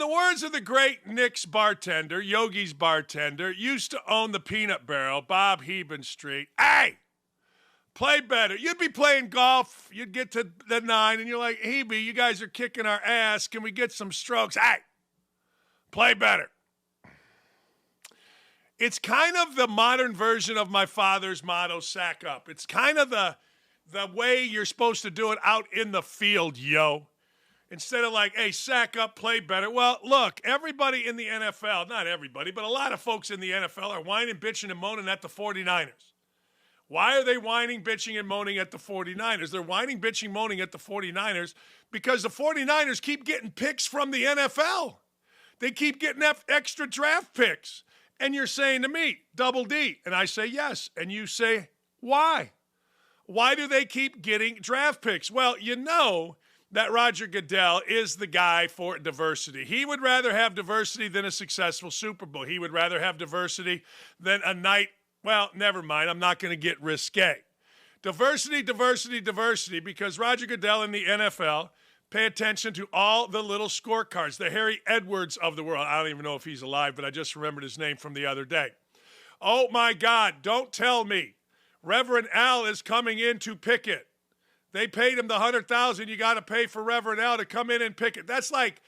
the words of the great Nick's bartender, Yogi's bartender, used to own the Peanut Barrel, Bob Heben Street. Hey, play better. You'd be playing golf. You'd get to the 9, and you're like, Hebe, you guys are kicking our ass. Can we get some strokes? Hey, play better. It's kind of the modern version of my father's motto, sack up. It's kind of the way you're supposed to do it out in the field, yo. Instead of like, hey, sack up, play better. Well, look, everybody in the NFL, not everybody, but a lot of folks in the NFL are whining, bitching, and moaning at the 49ers. Why are they whining, bitching, and moaning at the 49ers? They're whining, bitching, moaning at the 49ers because the 49ers keep getting picks from the NFL. They keep getting extra draft picks. And you're saying to me, Double D. And I say yes. And you say, why? Why do they keep getting draft picks? Well, you know that Roger Goodell is the guy for diversity. He would rather have diversity than a successful Super Bowl. He would rather have diversity than a night. Well, never mind. I'm not going to get risque. Diversity, diversity, diversity, because Roger Goodell and the NFL pay attention to all the little scorecards, the Harry Edwards of the world. I don't even know if he's alive, but I just remembered his name from the other day. Oh, my God, don't tell me. Reverend Al is coming in to pick it. They paid him the $100,000 you got to pay for Reverend Al to come in and pick it. That's like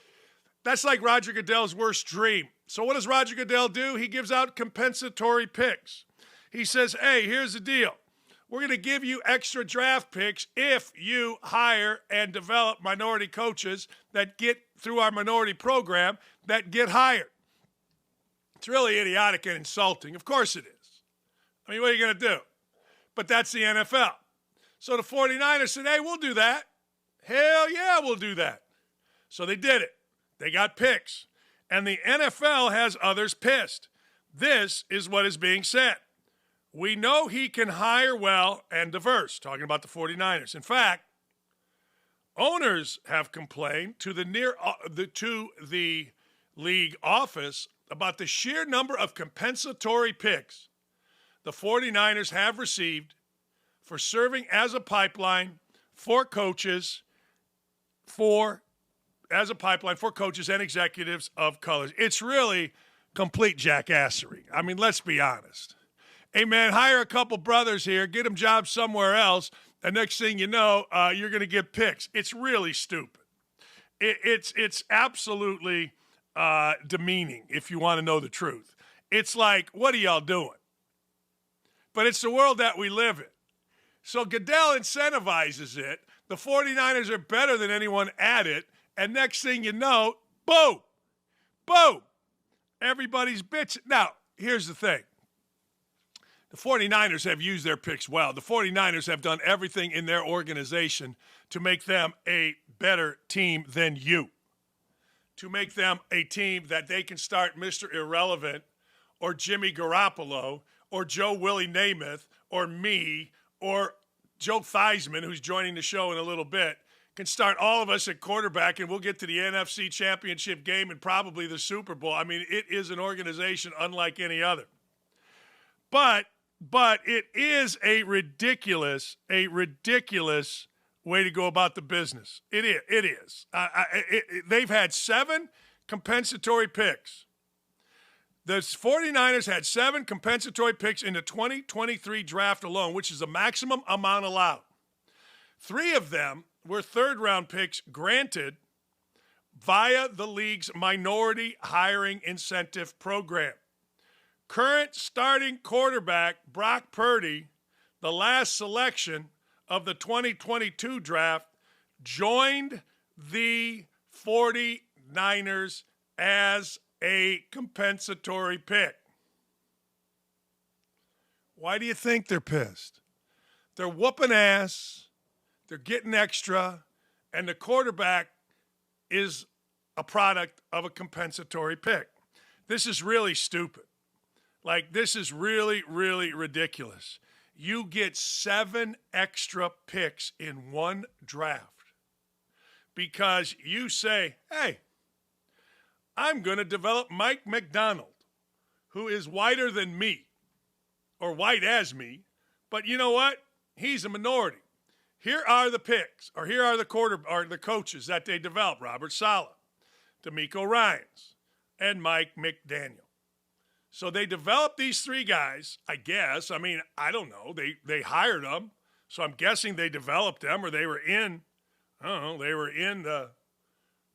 Roger Goodell's worst dream. So what does Roger Goodell do? He gives out compensatory picks. He says, hey, here's the deal. We're going to give you extra draft picks if you hire and develop minority coaches that get through our minority program that get hired. It's really idiotic and insulting. Of course it is. I mean, what are you going to do? But that's the NFL. So the 49ers said, hey, we'll do that. Hell yeah, we'll do that. So they did it. They got picks. And the NFL has others pissed. This is what is being said. We know he can hire well and diverse, talking about the 49ers. In fact, owners have complained to the league office about the sheer number of compensatory picks the 49ers have received for serving as a pipeline for coaches and executives of colors. It's really complete jackassery. I mean, let's be honest. Hey, man, hire a couple brothers here, get them jobs somewhere else, and next thing you know, you're going to get picks. It's really stupid. It's absolutely demeaning, if you want to know the truth. It's like, what are y'all doing? But it's the world that we live in. So Goodell incentivizes it. The 49ers are better than anyone at it. And next thing you know, boom, boom, everybody's bitching. Now, here's the thing. The 49ers have used their picks well. The 49ers have done everything in their organization to make them a better team than you, to make them a team that they can start Mr. Irrelevant or Jimmy Garoppolo or Joe Willie Namath or me or Joe Theismann, who's joining the show in a little bit, can start all of us at quarterback, and we'll get to the NFC Championship game and probably the Super Bowl. I mean, it is an organization unlike any other. But it is a ridiculous way to go about the business. It is. They've had 7 compensatory picks. The 49ers had 7 compensatory picks in the 2023 draft alone, which is the maximum amount allowed. 3 of them were third-round picks granted via the league's minority hiring incentive program. Current starting quarterback Brock Purdy, the last selection of the 2022 draft, joined the 49ers as a compensatory pick. Why do you think they're pissed? They're whooping ass, they're getting extra, and the quarterback is a product of a compensatory pick. This is really stupid. Like, this is really, really ridiculous. You get 7 extra picks in one draft because you say, hey, I'm going to develop Mike McDonald, who is whiter than me, or white as me, but you know what? He's a minority. Here are the picks, or here are the coaches that they develop. Robert Saleh, DeMeco Ryans, and Mike McDaniel. So they developed these three guys, I guess. I mean, I don't know. They hired them. So I'm guessing they developed them, or they were in, I don't know, they were in the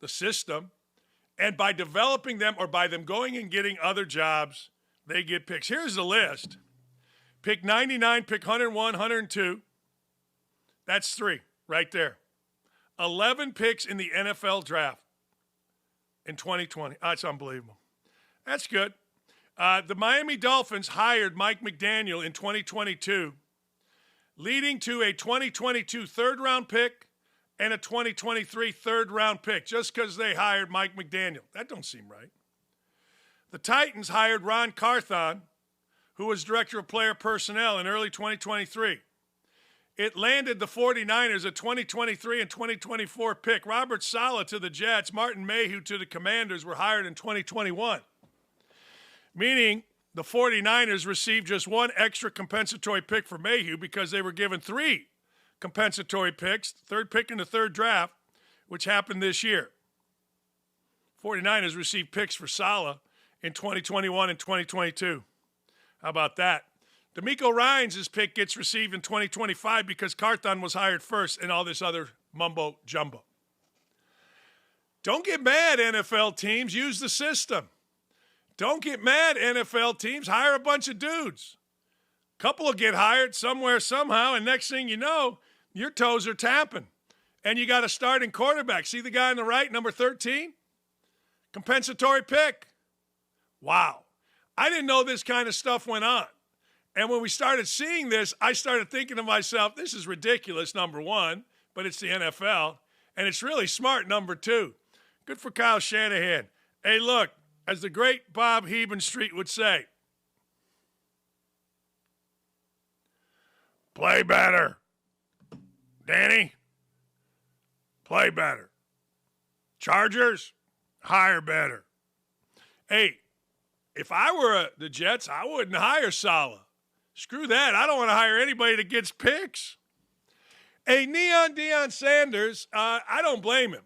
system. And by developing them, or by them going and getting other jobs, they get picks. Here's the list. Pick 99, pick 101, 102. That's 3 right there. 11 picks in the NFL draft in 2020. That's unbelievable. That's good. The Miami Dolphins hired Mike McDaniel in 2022, leading to a 2022 third-round pick and a 2023 third-round pick, just because they hired Mike McDaniel. That don't seem right. The Titans hired Ron Carthon, who was director of player personnel, in early 2023. It landed the 49ers a 2023 and 2024 pick. Robert Saleh to the Jets, Martin Mayhew to the Commanders were hired in 2021. Meaning the 49ers received just 1 extra compensatory pick for Mayhew because they were given 3 compensatory picks, third pick in the third draft, which happened this year. 49ers received picks for Saleh in 2021 and 2022. How about that? DeMeco Ryans' pick gets received in 2025 because Carthon was hired first and all this other mumbo-jumbo. Don't get mad, NFL teams. Use the system. Don't get mad, NFL teams. Hire a bunch of dudes. Couple will get hired somewhere, somehow, and next thing you know, your toes are tapping. And you got a starting quarterback. See the guy on the right, number 13? Compensatory pick. Wow. I didn't know this kind of stuff went on. And when we started seeing this, I started thinking to myself, this is ridiculous, number 1, but it's the NFL. And it's really smart, number 2. Good for Kyle Shanahan. Hey, look, as the great Bob Hebenstreet would say, play better. Danny, play better. Chargers, hire better. Hey, if I were the Jets, I wouldn't hire Saleh. Screw that. I don't want to hire anybody that gets picks. Hey, Deion Sanders, I don't blame him.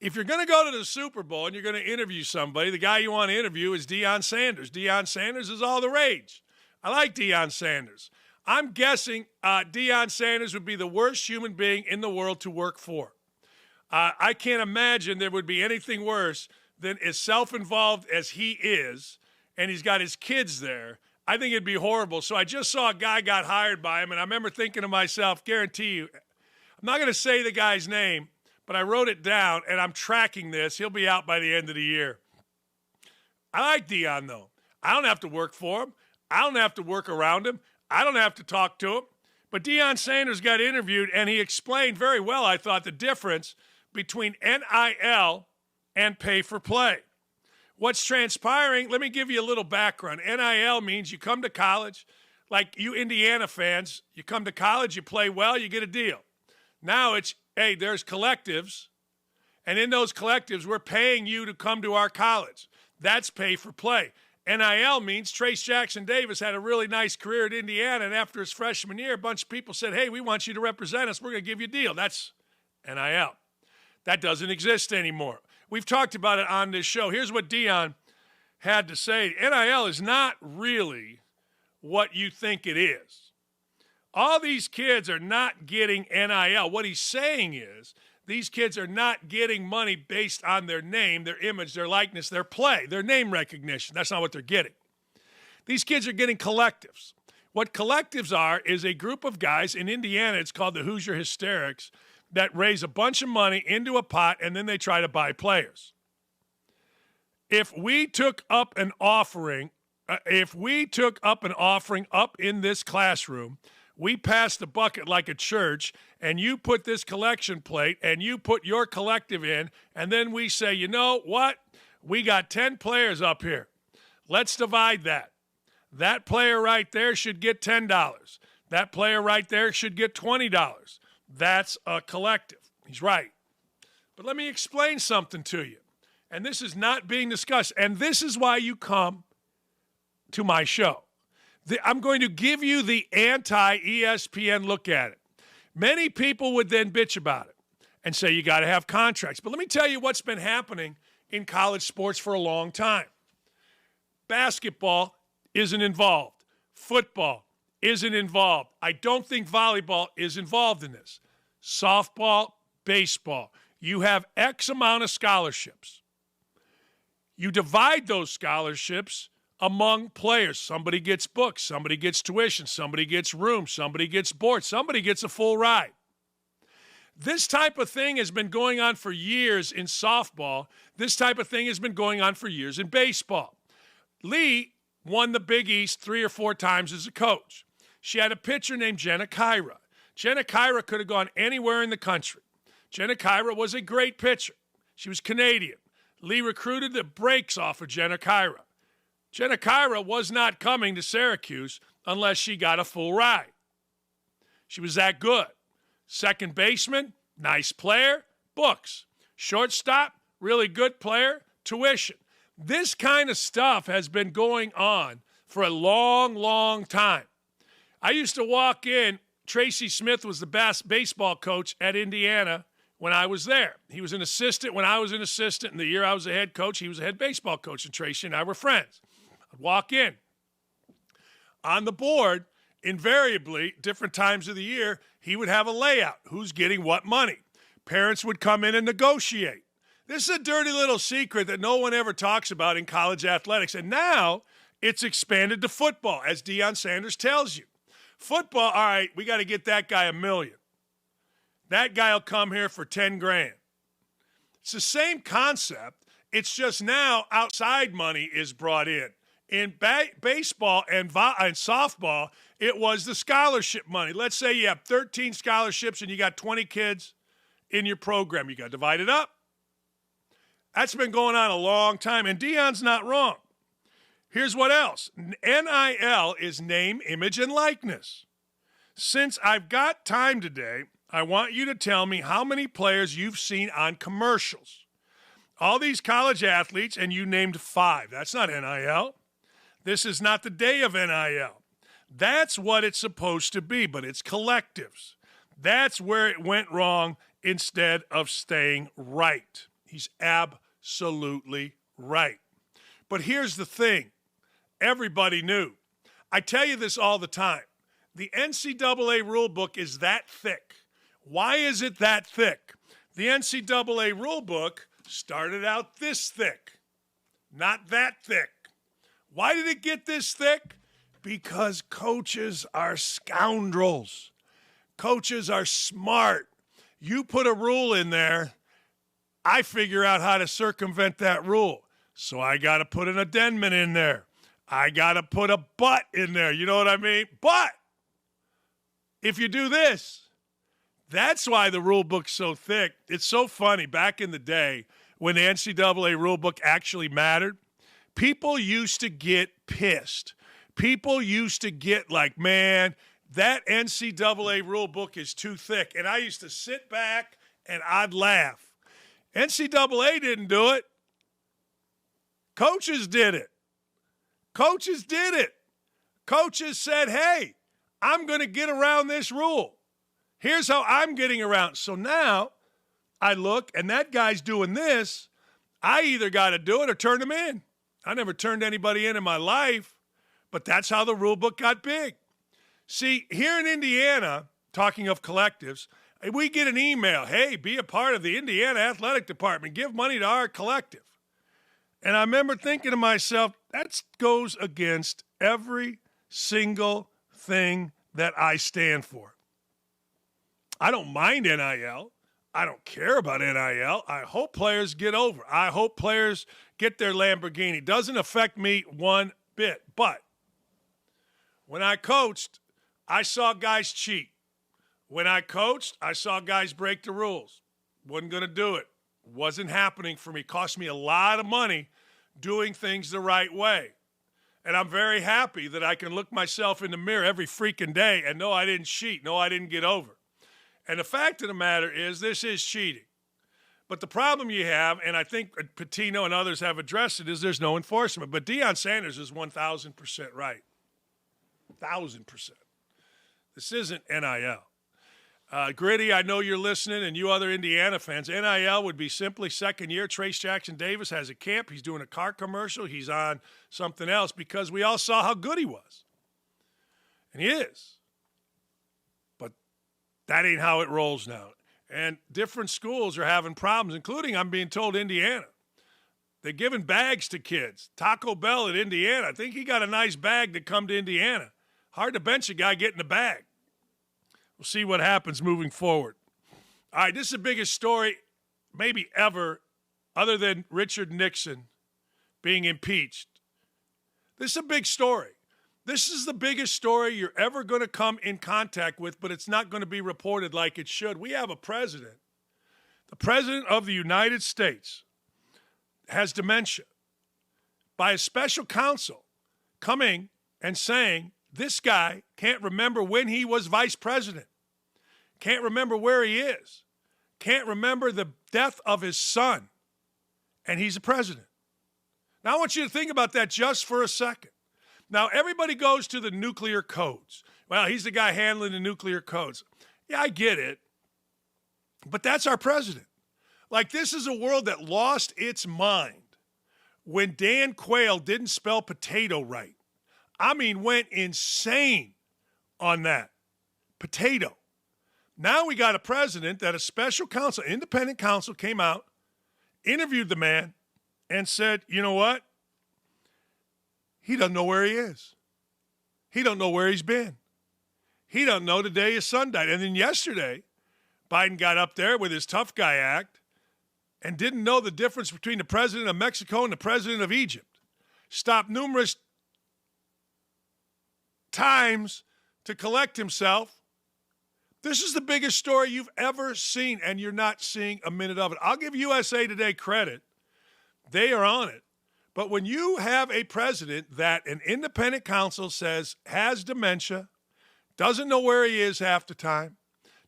If you're going to go to the Super Bowl and you're going to interview somebody, the guy you want to interview is Deion Sanders. Deion Sanders is all the rage. I like Deion Sanders. I'm guessing Deion Sanders would be the worst human being in the world to work for. I can't imagine there would be anything worse than as self-involved as he is, and he's got his kids there. I think it'd be horrible. So I just saw a guy got hired by him, and I remember thinking to myself, guarantee you, I'm not going to say the guy's name, but I wrote it down, and I'm tracking this. He'll be out by the end of the year. I like Deion, though. I don't have to work for him. I don't have to work around him. I don't have to talk to him. But Deion Sanders got interviewed, and he explained very well, I thought, the difference between NIL and pay for play. What's transpiring, let me give you a little background. NIL means you come to college, like you Indiana fans, you come to college, you play well, you get a deal. Now it's, hey, there's collectives, and in those collectives, we're paying you to come to our college. That's pay for play. NIL means Trace Jackson Davis had a really nice career at Indiana, and after his freshman year, a bunch of people said, hey, we want you to represent us. We're going to give you a deal. That's NIL. That doesn't exist anymore. We've talked about it on this show. Here's what Deion had to say. NIL is not really what you think it is. All these kids are not getting NIL. What he's saying is these kids are not getting money based on their name, their image, their likeness, their play, their name recognition. That's not what they're getting. These kids are getting collectives. What collectives are is a group of guys in Indiana, it's called the Hoosier Hysterics, that raise a bunch of money into a pot and then they try to buy players. If we took up an offering up in this classroom, we passed the bucket like a church, and you put this collection plate and you put your collective in, and then we say, you know what? We got 10 players up here. Let's divide that. That player right there should get $10. That player right there should get $20. That's a collective. He's right. But let me explain something to you. And this is not being discussed. And this is why you come to my show. I'm going to give you the anti-ESPN look at it. Many people would then bitch about it and say you got to have contracts. But let me tell you what's been happening in college sports for a long time. Basketball isn't involved. Football isn't involved. I don't think volleyball is involved in this. Softball, baseball. You have X amount of scholarships. You divide those scholarships among players. Somebody gets books, somebody gets tuition, somebody gets room, somebody gets board, somebody gets a full ride. This type of thing has been going on for years in softball. This type of thing has been going on for years in baseball. Lee won the Big East 3 or 4 times as a coach. She had a pitcher named Jenna Kyra. Jenna Kyra could have gone anywhere in the country. Jenna Kyra was a great pitcher. She was Canadian. Lee recruited the brakes off of Jenna Kyra. Jenna Kyra was not coming to Syracuse unless she got a full ride. She was that good. Second baseman, nice player, books. Shortstop, really good player, tuition. This kind of stuff has been going on for a long, long time. I used to walk in. Tracy Smith was the best baseball coach at Indiana when I was there. He was an assistant when I was an assistant. And the year I was a head coach, he was a head baseball coach, and Tracy and I were friends. I'd walk in. On the board, invariably, different times of the year, he would have a layout. Who's getting what money? Parents would come in and negotiate. This is a dirty little secret that no one ever talks about in college athletics. And now it's expanded to football, as Deion Sanders tells you. Football, all right, we got to get that guy $1 million. That guy will come here for 10 grand. It's the same concept. It's just now outside money is brought in. In baseball and softball, it was the scholarship money. Let's say you have 13 scholarships and you got 20 kids in your program. You got to divide it up. That's been going on a long time, and Deion's not wrong. Here's what else. NIL is name, image, and likeness. Since I've got time today, I want you to tell me how many players you've seen on commercials. All these college athletes, and you named 5. That's not NIL. This is not the day of NIL. That's what it's supposed to be, but it's collectives. That's where it went wrong instead of staying right. He's absolutely right. But here's the thing. Everybody knew. I tell you this all the time. The NCAA rule book is that thick. Why is it that thick? The NCAA rule book started out this thick, not that thick. Why did it get this thick? Because coaches are scoundrels. Coaches are smart. You put a rule in there, I figure out how to circumvent that rule. So I got to put an addendum in there. I got to put a but in there. You know what I mean? But if you do this, that's why the rule book's so thick. It's so funny. Back in the day when the NCAA rule book actually mattered, people used to get pissed. People used to get like, man, that NCAA rule book is too thick. And I used to sit back and I'd laugh. NCAA didn't do it. Coaches did it. Coaches did it. Coaches said, hey, I'm going to get around this rule. Here's how I'm getting around. So now I look, and that guy's doing this. I either got to do it or turn him in. I never turned anybody in my life, but that's how the rule book got big. See, here in Indiana, talking of collectives, we get an email, hey, be a part of the Indiana Athletic Department. Give money to our collective. And I remember thinking to myself, that goes against every single thing that I stand for. I don't mind NIL. I don't care about NIL. I hope players get over. I hope players get their Lamborghini. Doesn't affect me one bit. But when I coached, I saw guys cheat. When I coached, I saw guys break the rules. Wasn't going to do it. Wasn't happening for me. Cost me a lot of money doing things the right way. And I'm very happy that I can look myself in the mirror every freaking day and know I didn't cheat. No, I didn't get over. And the fact of the matter is this is cheating. But the problem you have, and I think Patino and others have addressed it, is there's no enforcement. But Deion Sanders is 1,000% right. 1,000%. This isn't NIL. Gritty, I know you're listening, and you other Indiana fans. NIL would be simply second year. Trace Jackson Davis has a camp. He's doing a car commercial. He's on something else because we all saw how good he was. And he is. But that ain't how it rolls now. And different schools are having problems, including, I'm being told, Indiana. They're giving bags to kids. Taco Bell at Indiana. I think he got a nice bag to come to Indiana. Hard to bench a guy getting the bag. We'll see what happens moving forward. All right, this is the biggest story maybe ever, other than Richard Nixon being impeached. This is a big story. This is the biggest story you're ever going to come in contact with, but it's not going to be reported like it should. We have a president. The president of the United States has dementia by a special counsel coming and saying this guy can't remember when he was vice president, can't remember where he is, can't remember the death of his son, and he's a president. Now, I want you to think about that just for a second. Now, everybody goes to the nuclear codes. Well, he's the guy handling the nuclear codes. Yeah, I get it. But that's our president. Like, this is a world that lost its mind when Dan Quayle didn't spell potato right. I mean, went insane on that. Potato. Now we got a president that a special counsel, independent counsel, came out, interviewed the man, and said, you know what? He doesn't know where he is. He don't know where he's been. He don't know the day his son died. And then yesterday, Biden got up there with his tough guy act and didn't know the difference between the president of Mexico and the president of Egypt. Stopped numerous times to collect himself. This is the biggest story you've ever seen, and you're not seeing a minute of it. I'll give USA Today credit. They are on it. But when you have a president that an independent counsel says has dementia, doesn't know where he is half the time,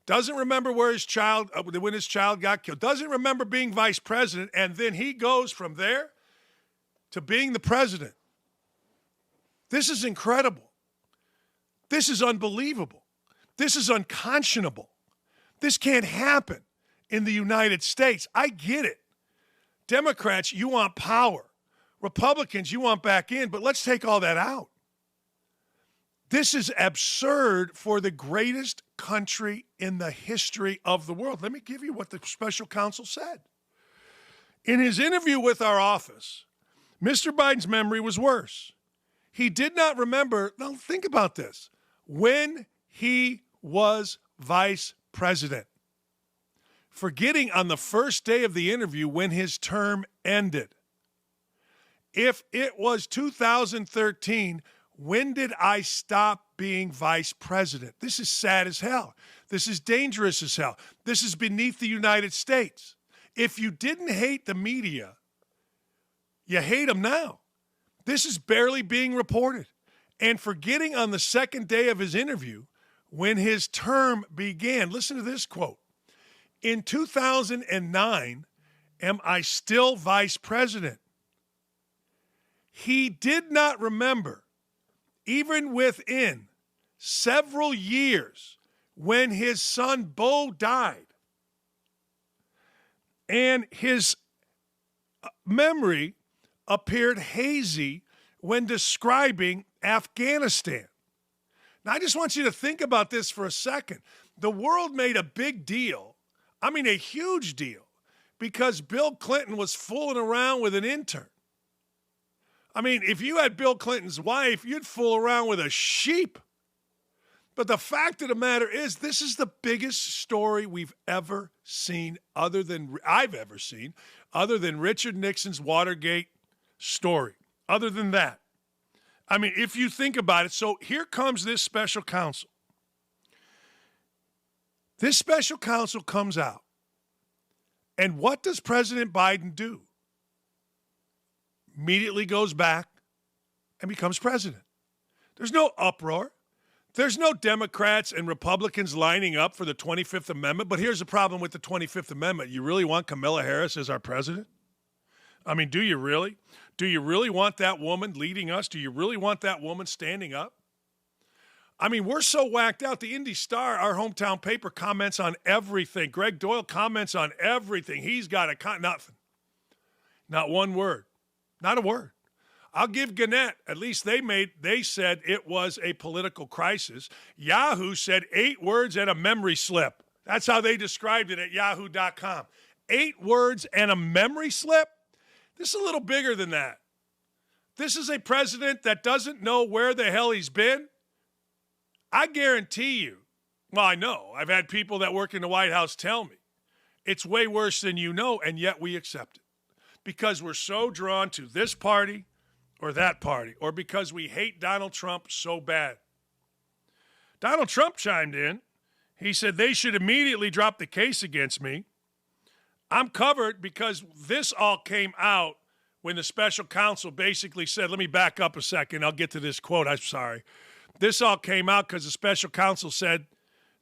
doesn't remember where his child, when his child got killed, doesn't remember being vice president, and then he goes from there to being the president. This is incredible. This is unbelievable. This is unconscionable. This can't happen in the United States. I get it. Democrats, you want power. Republicans, you want back in, but let's take all that out. This is absurd for the greatest country in the history of the world. Let me give you what the special counsel said. In his interview with our office, Mr. Biden's memory was worse. He did not remember, now think about this, when he was vice president. Forgetting on the first day of the interview when his term ended. If it was 2013, when did I stop being vice president? This is sad as hell. This is dangerous as hell. This is beneath the United States. If you didn't hate the media, you hate them now. This is barely being reported. And forgetting on the second day of his interview, when his term began, listen to this quote. In 2009, am I still vice president? He did not remember, even within several years, when his son Bo died. And his memory appeared hazy when describing Afghanistan. Now, I just want you to think about this for a second. The world made a big deal, I mean a huge deal, because Bill Clinton was fooling around with an intern. I mean, if you had Bill Clinton's wife, you'd fool around with a sheep. But the fact of the matter is, this is the biggest story we've ever seen, I've ever seen, other than Richard Nixon's Watergate story. Other than that. I mean, if you think about it, so here comes this special counsel. This special counsel comes out. And what does President Biden do? Immediately goes back and becomes president. There's no uproar. There's no Democrats and Republicans lining up for the 25th Amendment. But here's the problem with the 25th Amendment. You really want Kamala Harris as our president? I mean, do you really? Do you really want that woman leading us? Do you really want that woman standing up? I mean, we're so whacked out. The Indy Star, our hometown paper, comments on everything. Greg Doyle comments on everything. He's got nothing. Not one word. Not a word. I'll give Gannett, at least they said it was a political crisis. Yahoo said 8 words and a memory slip. That's how they described it at yahoo.com. 8 words and a memory slip? This is a little bigger than that. This is a president that doesn't know where the hell he's been. I guarantee you, well, I know, I've had people that work in the White House tell me, it's way worse than you know, and yet we accept it. Because we're so drawn to this party or that party, or because we hate Donald Trump so bad. Donald Trump chimed in. He said they should immediately drop the case against me. I'm covered because this all came out when the special counsel basically said, let me back up a second. I'll get to this quote. I'm sorry. This all came out because the special counsel said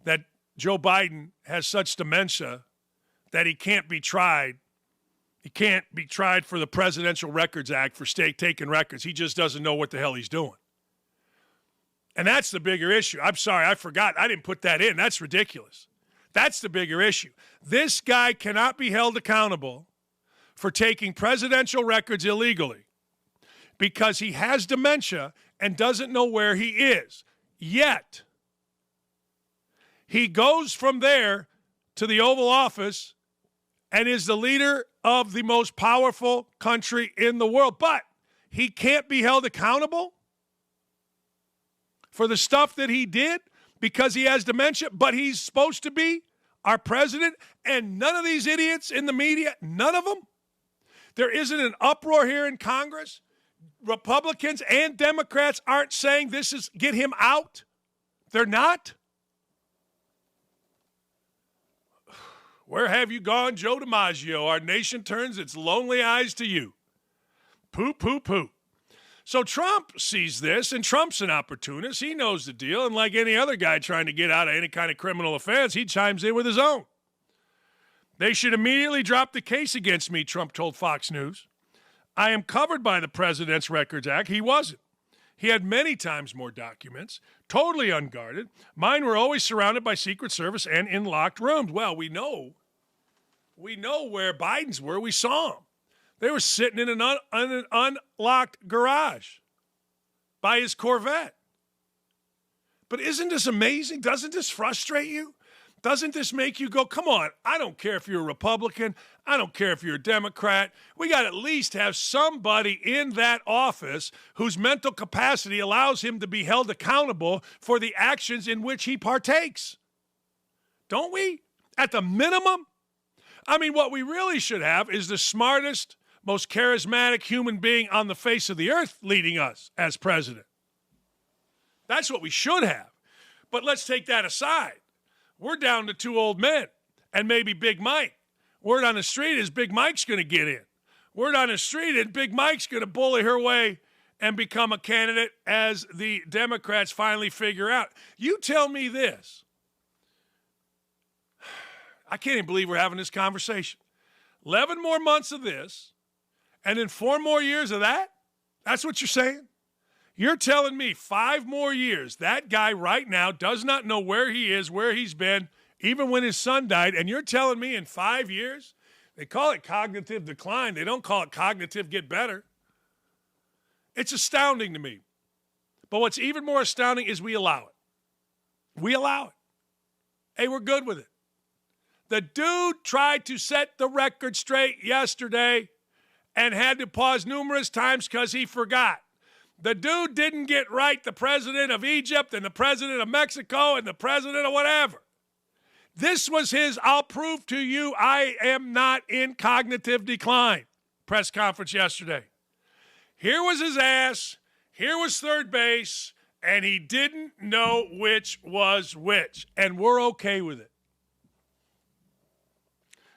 that Joe Biden has such dementia that he can't be tried. He can't be tried for the Presidential Records Act for taking records. He just doesn't know what the hell he's doing. And that's the bigger issue. I'm sorry, I forgot. I didn't put that in. That's ridiculous. That's the bigger issue. This guy cannot be held accountable for taking presidential records illegally because he has dementia and doesn't know where he is. Yet, he goes from there to the Oval Office and is the leader of the most powerful country in the world. But he can't be held accountable for the stuff that he did because he has dementia, but he's supposed to be our president, and none of these idiots in the media, none of them, there isn't an uproar here in Congress. Republicans and Democrats aren't saying this is get him out. They're not. Where have you gone, Joe DiMaggio? Our nation turns its lonely eyes to you. Poo, poo, poo. So Trump sees this, and Trump's an opportunist. He knows the deal, and like any other guy trying to get out of any kind of criminal offense, he chimes in with his own. They should immediately drop the case against me, Trump told Fox News. I am covered by the President's Records Act. He wasn't. He had many times more documents, totally unguarded. Mine were always surrounded by Secret Service and in locked rooms. Well, we know where Biden's were. We saw them. They were sitting in an unlocked garage by his Corvette. But isn't this amazing? Doesn't this frustrate you? Doesn't this make you go, come on, I don't care if you're a Republican. I don't care if you're a Democrat. We got to at least have somebody in that office whose mental capacity allows him to be held accountable for the actions in which he partakes. Don't we? At the minimum? I mean, what we really should have is the smartest, most charismatic human being on the face of the earth leading us as president. That's what we should have. But let's take that aside. We're down to 2 old men and maybe Big Mike. Word on the street is Big Mike's going to get in. Word on the street is Big Mike's going to bully her way and become a candidate as the Democrats finally figure out. You tell me this. I can't even believe we're having this conversation. 11 more months of this, and then 4 more years of that? That's what you're saying? You're telling me 5 more years, that guy right now does not know where he is, where he's been, even when his son died, and you're telling me in 5 years? They call it cognitive decline. They don't call it cognitive get better. It's astounding to me. But what's even more astounding is we allow it. We allow it. Hey, we're good with it. The dude tried to set the record straight yesterday and had to pause numerous times because he forgot. The dude didn't get right the president of Egypt and the president of Mexico and the president of whatever. This was his, I'll prove to you I am not in cognitive decline press conference yesterday. Here was his ass, here was third base, and he didn't know which was which. And we're okay with it.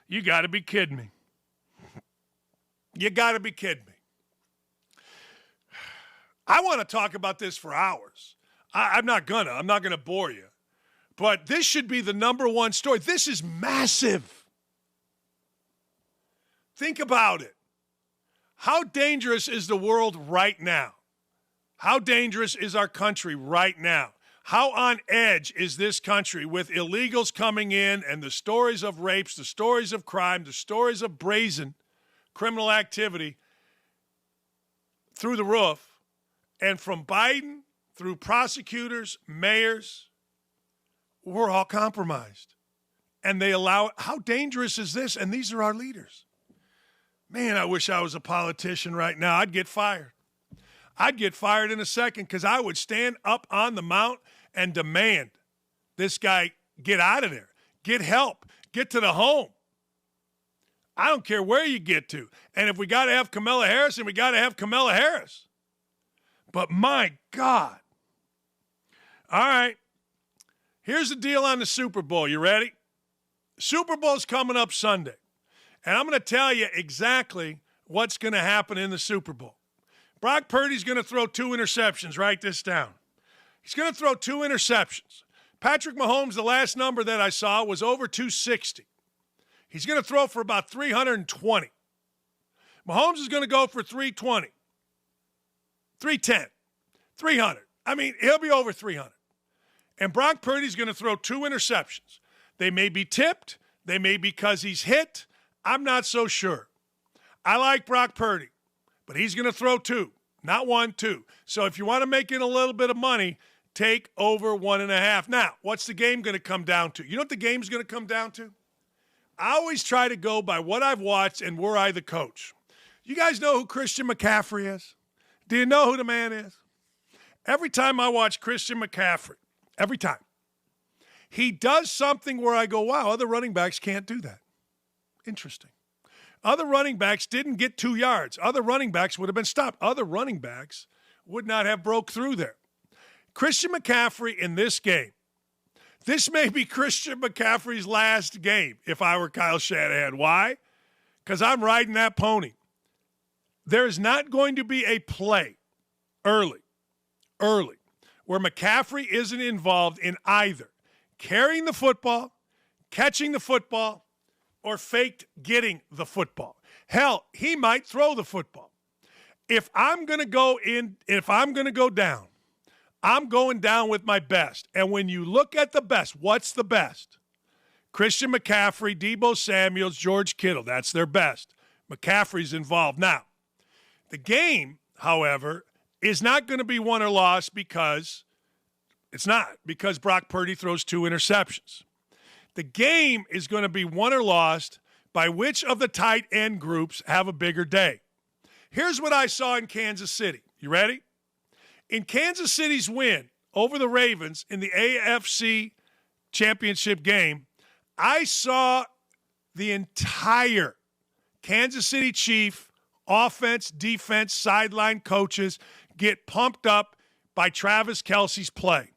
You got to be kidding me. You got to be kidding me. I want to talk about this for hours. I'm not gonna bore you. But this should be the number one story. This is massive. Think about it. How dangerous is the world right now? How dangerous is our country right now? How on edge is this country with illegals coming in and the stories of rapes, the stories of crime, the stories of brazen criminal activity through the roof, and from Biden through prosecutors, mayors, we're all compromised. And they allow it. How dangerous is this? And these are our leaders. Man, I wish I was a politician right now. I'd get fired. I'd get fired in a second because I would stand up on the mount and demand this guy get out of there, get help, get to the home. I don't care where you get to. And if we got to have Kamala Harris, then we got to have Kamala Harris. But my God. All right. Here's the deal on the Super Bowl. You ready? Super Bowl's coming up Sunday. And I'm going to tell you exactly what's going to happen in the Super Bowl. Brock Purdy's going to throw 2 interceptions. Write this down. He's going to throw 2 interceptions. Patrick Mahomes, the last number that I saw, was over 260. He's going to throw for about 320. Mahomes is going to go for 320, 310, 300. I mean, he'll be over 300. And Brock Purdy's going to throw 2 interceptions. They may be tipped. They may be because he's hit. I'm not so sure. I like Brock Purdy, but he's going to throw 2, not 1, 2. So if you want to make in a little bit of money, take over 1.5. Now, what's the game going to come down to? You know what the game's going to come down to? I always try to go by what I've watched and were I the coach. You guys know who Christian McCaffrey is? Do you know who the man is? Every time I watch Christian McCaffrey, every time, he does something where I go, wow, other running backs can't do that. Interesting. Other running backs didn't get 2 yards. Other running backs would have been stopped. Other running backs would not have broke through there. Christian McCaffrey in this game, this may be Christian McCaffrey's last game if I were Kyle Shanahan. Why? Because I'm riding that pony. There's not going to be a play early, where McCaffrey isn't involved in either carrying the football, catching the football, or faked getting the football. Hell, he might throw the football. If I'm going to go down, I'm going down with my best. And when you look at the best, what's the best? Christian McCaffrey, Deebo Samuels, George Kittle. That's their best. McCaffrey's involved. Now, the game, however, is not going to be won or lost because Brock Purdy throws 2 interceptions. The game is going to be won or lost by which of the tight end groups have a bigger day. Here's what I saw in Kansas City. You ready? In Kansas City's win over the Ravens in the AFC championship game, I saw the entire Kansas City Chief offense, defense, sideline coaches get pumped up by Travis Kelce's play.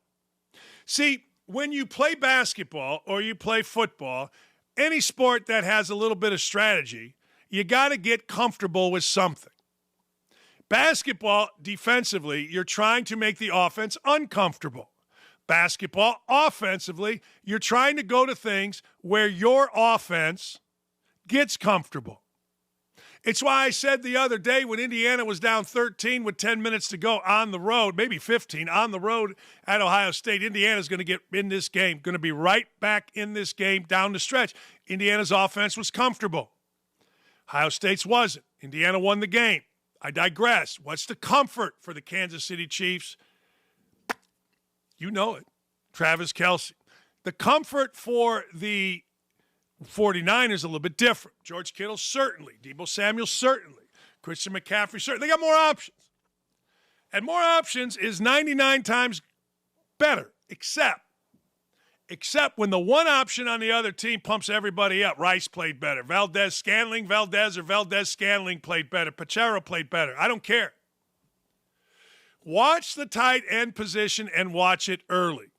See, when you play basketball or you play football, any sport that has a little bit of strategy, you got to get comfortable with something. Basketball, defensively, you're trying to make the offense uncomfortable. Basketball, offensively, you're trying to go to things where your offense gets comfortable. It's why I said the other day when Indiana was down 13 with 10 minutes to go on the road, maybe 15, on the road at Ohio State, Indiana's going to get in this game, going to be right back in this game down the stretch. Indiana's offense was comfortable. Ohio State's wasn't. Indiana won the game. I digress. What's the comfort for the Kansas City Chiefs? You know it. Travis Kelce. The comfort for the 49ers a little bit different. George Kittle, certainly. Deebo Samuel, certainly. Christian McCaffrey, certainly. They got more options. And more options is 99 times better, except when the one option on the other team pumps everybody up. Rice played better. Valdez-Scantling played better. Pachero played better. I don't care. Watch the tight end position and watch it early.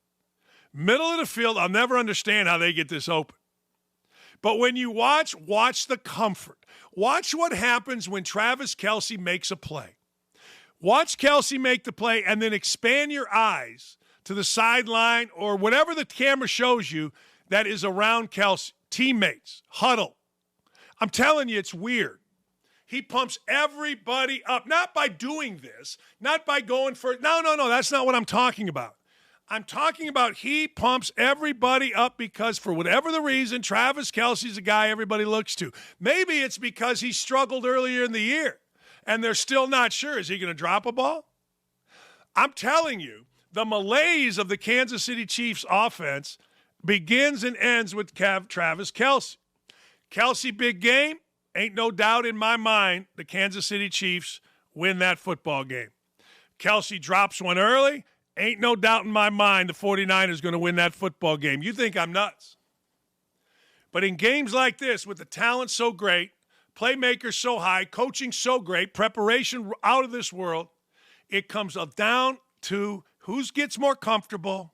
Middle of the field, I'll never understand how they get this open. But when you watch the comfort. Watch what happens when Travis Kelce makes a play. Watch Kelce make the play and then expand your eyes to the sideline or whatever the camera shows you that is around Kelce. Teammates, huddle. I'm telling you, it's weird. He pumps everybody up, not by doing this, not by going for – no, that's not what I'm talking about. I'm talking about he pumps everybody up because for whatever the reason, Travis Kelce's a guy everybody looks to. Maybe it's because he struggled earlier in the year and they're still not sure. Is he going to drop a ball? I'm telling you, the malaise of the Kansas City Chiefs offense begins and ends with Travis Kelce. Kelce, big game. Ain't no doubt in my mind the Kansas City Chiefs win that football game. Kelce drops one early. Ain't no doubt in my mind the 49ers going to win that football game. You think I'm nuts. But in games like this, with the talent so great, playmakers so high, coaching so great, preparation out of this world, it comes down to who gets more comfortable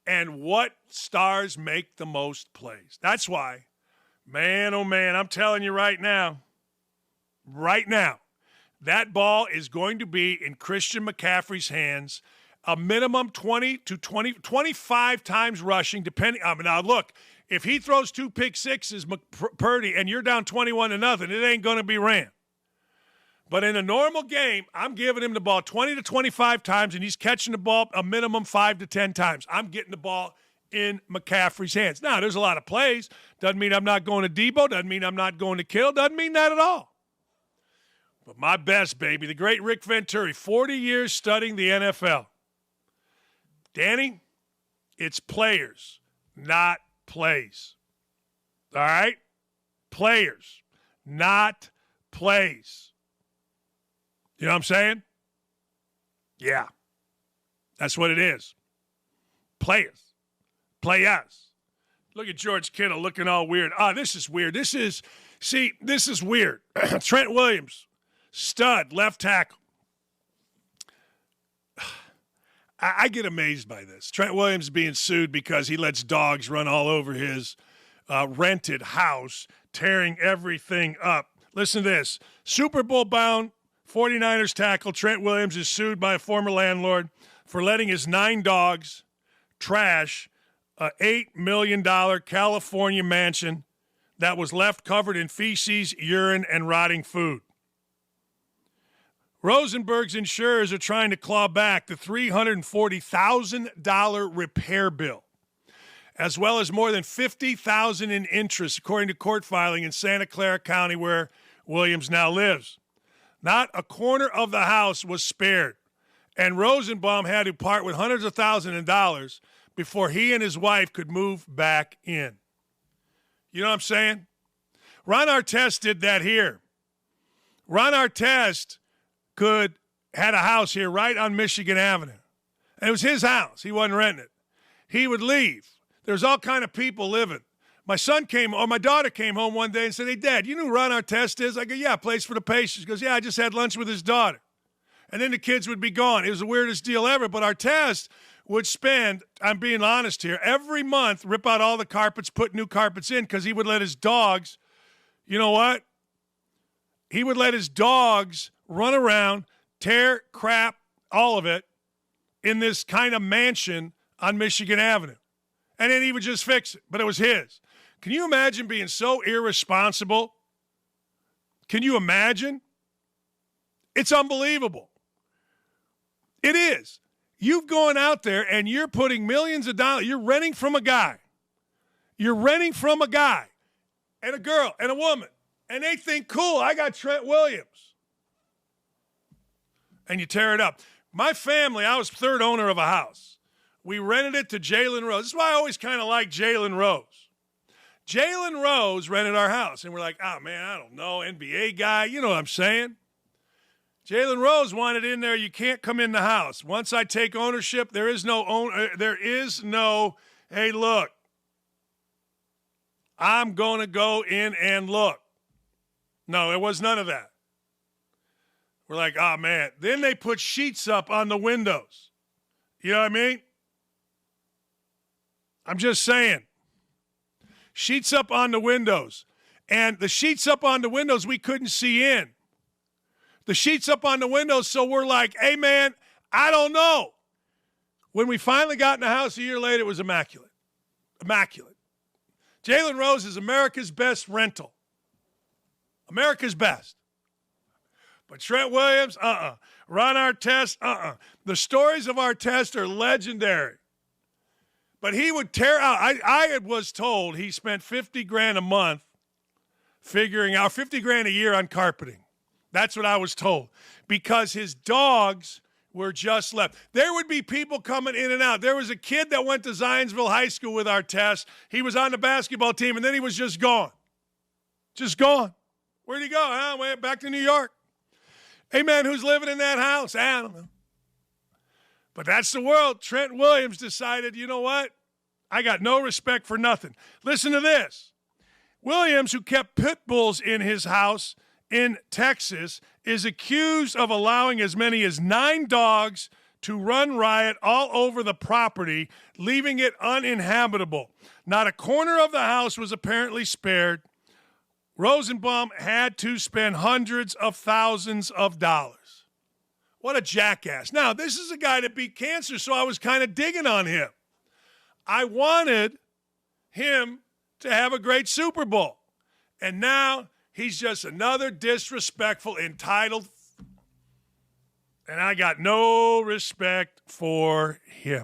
and what stars make the most plays. That's why, man, oh man, I'm telling you right now, that ball is going to be in Christian McCaffrey's hands a minimum 20 to 25 times rushing, depending. Now, look, if he throws 2 pick sixes, Purdy, and you're down 21-0, it ain't going to be ran. But in a normal game, I'm giving him the ball 20 to 25 times, and he's catching the ball a minimum 5 to 10 times. I'm getting the ball in McCaffrey's hands. Now, there's a lot of plays. Doesn't mean I'm not going to Debo. Doesn't mean I'm not going to Kittle. Doesn't mean that at all. But my best, baby, the great Rick Venturi, 40 years studying the NFL. Danny, it's players, not plays. All right? Players, not plays. You know what I'm saying? Yeah. That's what it is. Players. Players. Look at George Kittle looking all weird. This is weird. This is weird. Trent Williams. Stud, left tackle. I get amazed by this. Trent Williams being sued because he lets dogs run all over his rented house, tearing everything up. Listen to this. Super Bowl-bound 49ers tackle Trent Williams is sued by a former landlord for letting his 9 dogs trash a $8 million California mansion that was left covered in feces, urine, and rotting food. Rosenberg's insurers are trying to claw back the $340,000 repair bill, as well as more than $50,000 in interest, according to court filing in Santa Clara County, where Williams now lives. Not a corner of the house was spared, and Rosenbaum had to part with hundreds of thousands of dollars before he and his wife could move back in. You know what I'm saying? Ron Artest did that here. Ron Artest had a house here right on Michigan Avenue. And it was his house. He wasn't renting it. He would leave. There's all kind of people living. My daughter came home one day and said, "Hey, Dad, you know who Ron Artest is?" I go, "Yeah, plays for the Pacers." She goes, "Yeah, I just had lunch with his daughter." And then the kids would be gone. It was the weirdest deal ever. But Artest would spend, I'm being honest here, every month rip out all the carpets, put new carpets in, because he would let his dogs, you know what? He would let his dogs run around, tear crap, all of it, in this kind of mansion on Michigan Avenue. And then he would just fix it, but it was his. Can you imagine being so irresponsible? Can you imagine? It's unbelievable. It is. You've gone out there and you're putting millions of dollars. You're renting from a guy. You're renting from a guy and a girl and a woman. And they think, cool, I got Trent Williams. And you tear it up. My family, I was third owner of a house. We rented it to Jalen Rose. This is why I always kind of like Jalen Rose. Jalen Rose rented our house. And we're like, oh, man, I don't know, NBA guy. You know what I'm saying? Jalen Rose wanted in there, you can't come in the house. Once I take ownership, there is no, hey, look, I'm going to go in and look. No, there was none of that. We're like, oh, man. Then they put sheets up on the windows. You know what I mean? I'm just saying. Sheets up on the windows. And the sheets up on the windows we couldn't see in. The sheets up on the windows, so we're like, hey, man, I don't know. When we finally got in the house a year later, it was immaculate. Immaculate. Jalen Rose is America's best rental. America's best. But Trent Williams, Ron Artest, The stories of Artest are legendary. But he would tear out. I was told he spent $50,000 a month figuring out $50,000 a year on carpeting. That's what I was told. Because his dogs were just left. There would be people coming in and out. There was a kid that went to Zionsville High School with Artest. He was on the basketball team, and then he was just gone. Just gone. Where'd he go? Went back to New York. Hey, man, who's living in that house? I don't know. But that's the world. Trent Williams decided, you know what? I got no respect for nothing. Listen to this. Williams, who kept pit bulls in his house in Texas, is accused of allowing as many as 9 dogs to run riot all over the property, leaving it uninhabitable. Not a corner of the house was apparently spared. Rosenbaum had to spend hundreds of thousands of dollars. What a jackass. Now, this is a guy that beat cancer, so I was kind of digging on him. I wanted him to have a great Super Bowl. And now he's just another disrespectful, entitled, and I got no respect for him.